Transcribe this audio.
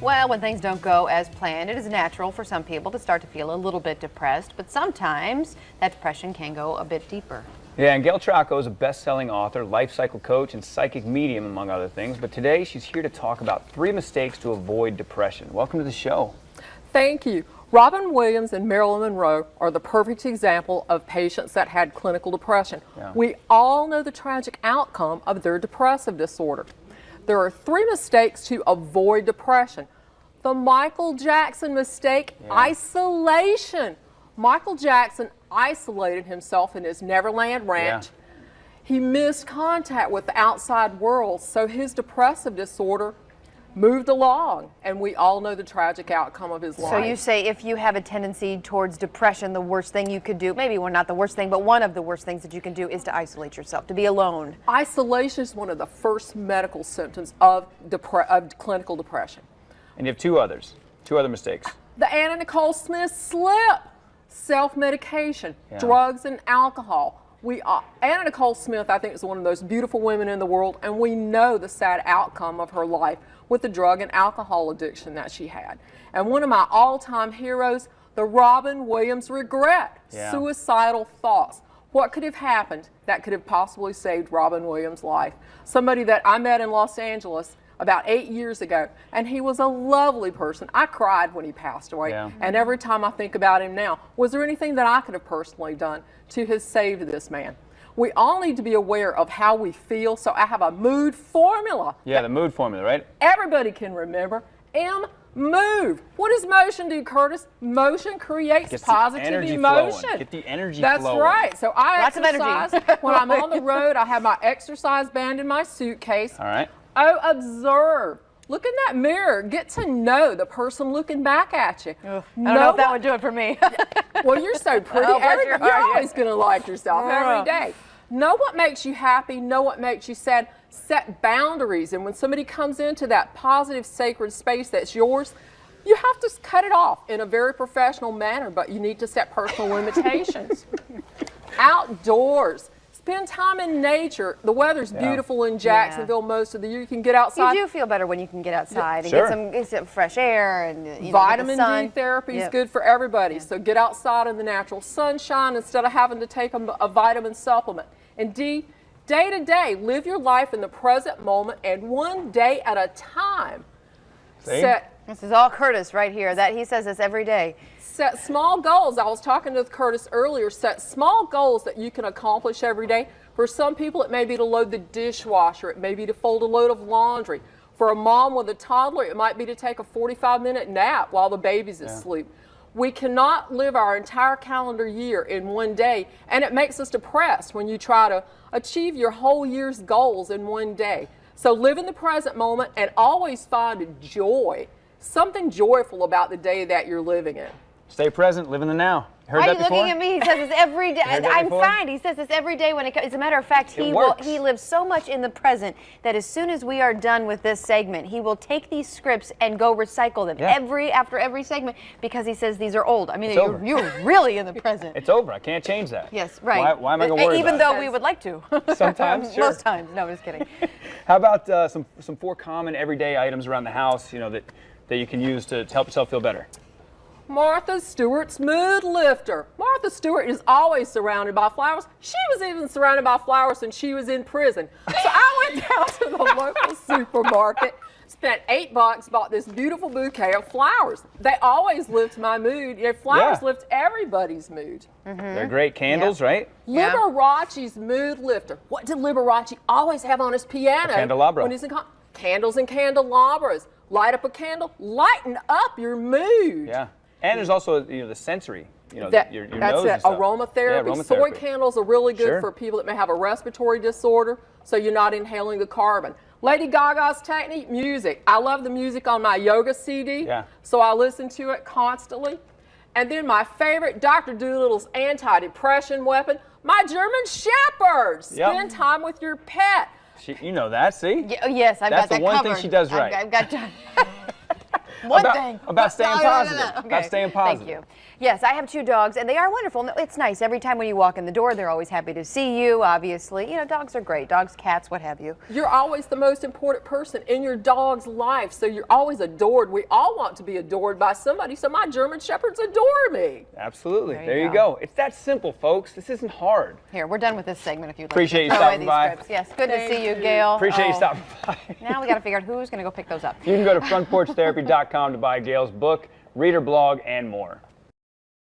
Well, when things don't go as planned, it is natural for some people to start to feel a little bit depressed, but sometimes that depression can go a bit deeper. Yeah, and Gail Trauco is a best-selling author, life cycle coach, and psychic medium, among other things. But today, she's here to talk about 3 mistakes to avoid depression. Welcome to the show. Thank you. Robin Williams and Marilyn Monroe are the perfect example of patients that had clinical depression. Yeah. We all know the tragic outcome of their depressive disorder. There are 3 mistakes to avoid depression. The Michael Jackson mistake, isolation. Michael Jackson isolated himself in his Neverland Ranch. He missed contact with the outside world, so his depressive disorder moved along, and we all know the tragic outcome of his life. So you say if you have a tendency towards depression, the worst thing you could do, maybe well, not the worst thing, but one of the worst things that you can do is to isolate yourself, to be alone. Isolation is one of the first medical symptoms of clinical depression. And you have 2 other mistakes. The Anna Nicole Smith slip, self-medication, drugs and alcohol. Anna Nicole Smith, I think, is one of the most beautiful women in the world, and we know the sad outcome of her life with the drug and alcohol addiction that she had. And one of my all-time heroes, the Robin Williams regret, suicidal thoughts. What could have happened that could have possibly saved Robin Williams' life? Somebody that I met in Los Angeles about 8 years ago, and he was a lovely person. I cried when he passed away, and every time I think about him now, was there anything that I could have personally done to have saved this man? We all need to be aware of how we feel, so I have a mood formula. Yeah, the mood formula, right? Everybody can remember. Move. What does motion do, Curtis? Motion creates positive emotion. Get the energy flowing. That's right. So I Lots exercise. of energy. When I'm on the road, I have my exercise band in my suitcase. All right. Oh, observe. Look in that mirror. Get to know the person looking back at you. I don't know if that would do it for me. Well, you're so pretty. You're always going to like yourself every day. Know what makes you happy. Know what makes you sad. Set boundaries. And when somebody comes into that positive, sacred space that's yours, you have to cut it off in a very professional manner, but you need to set personal limitations. Outdoors. Spend time in nature. The weather's beautiful in Jacksonville most of the year. You can get outside. You do feel better when you can get outside and get some fresh air and vitamin D therapy is good for everybody. So get outside in the natural sunshine instead of having to take a vitamin supplement. And D, day to day, live your life in the present moment and one day at a time. This is all Curtis right here. He says this every day. Set small goals. I was talking to Curtis earlier. Set small goals that you can accomplish every day. For some people, it may be to load the dishwasher. It may be to fold a load of laundry. For a mom with a toddler, it might be to take a 45-minute nap while the baby's asleep. We cannot live our entire calendar year in one day, and it makes us depressed when you try to achieve your whole year's goals in one day. So live in the present moment and always find joy, something joyful about the day that you're living in. Stay present, live in the now. Heard Why that are you before? looking at me? He says this every day. I'm fine. He says this every day when it comes. As a matter of fact, he lives so much in the present that as soon as we are done with this segment, he will take these scripts and go recycle them after every segment because he says these are old. I mean, you're really in the present. It's over. I can't change that. Yes, right. Why am I going to worry Even about though we would like to. Sometimes, sure. Most times. No, I'm just kidding. How about some 4 common everyday items around the house, that you can use to help yourself feel better? Martha Stewart's mood lifter. Martha Stewart is always surrounded by flowers. She was even surrounded by flowers when she was in prison. So I went down to the local supermarket, spent $8, bought this beautiful bouquet of flowers. They always lift my mood. Flowers lift everybody's mood. They're great candles, right? Liberace's mood lifter. What did Liberace always have on his piano? A candelabra. When he's in candles and candelabras. Light up a candle, lighten up your mood. Yeah. And there's also the sensory, your that's nose it. and stuff. Aromatherapy. Soy candles are really good for people that may have a respiratory disorder, so you're not inhaling the carbon. Lady Gaga's technique, music. I love the music on my yoga CD, so I listen to it constantly. And then my favorite, Dr. Doolittle's anti-depression weapon, my German Shepherd. Spend time with your pet. You know that, see? Yes, I've got that covered. That's the one thing she does right. I've got about staying positive. Okay. About staying positive. Thank you. Yes, I have 2 dogs, and they are wonderful. It's nice. Every time when you walk in the door, they're always happy to see you, obviously. You know, dogs are great. Dogs, cats, what have you. You're always the most important person in your dog's life, so you're always adored. We all want to be adored by somebody, so my German Shepherds adore me. Absolutely. There you go. It's that simple, folks. This isn't hard. Here, we're done with this segment if you'd like Appreciate to you throw away stopping these by. scripts. Yes, good to Thank see you, you. Gail. Appreciate you stopping by. Now we got to figure out who's going to go pick those up. You can go to frontporchtherapy.com to buy Gail's book, read her blog, and more.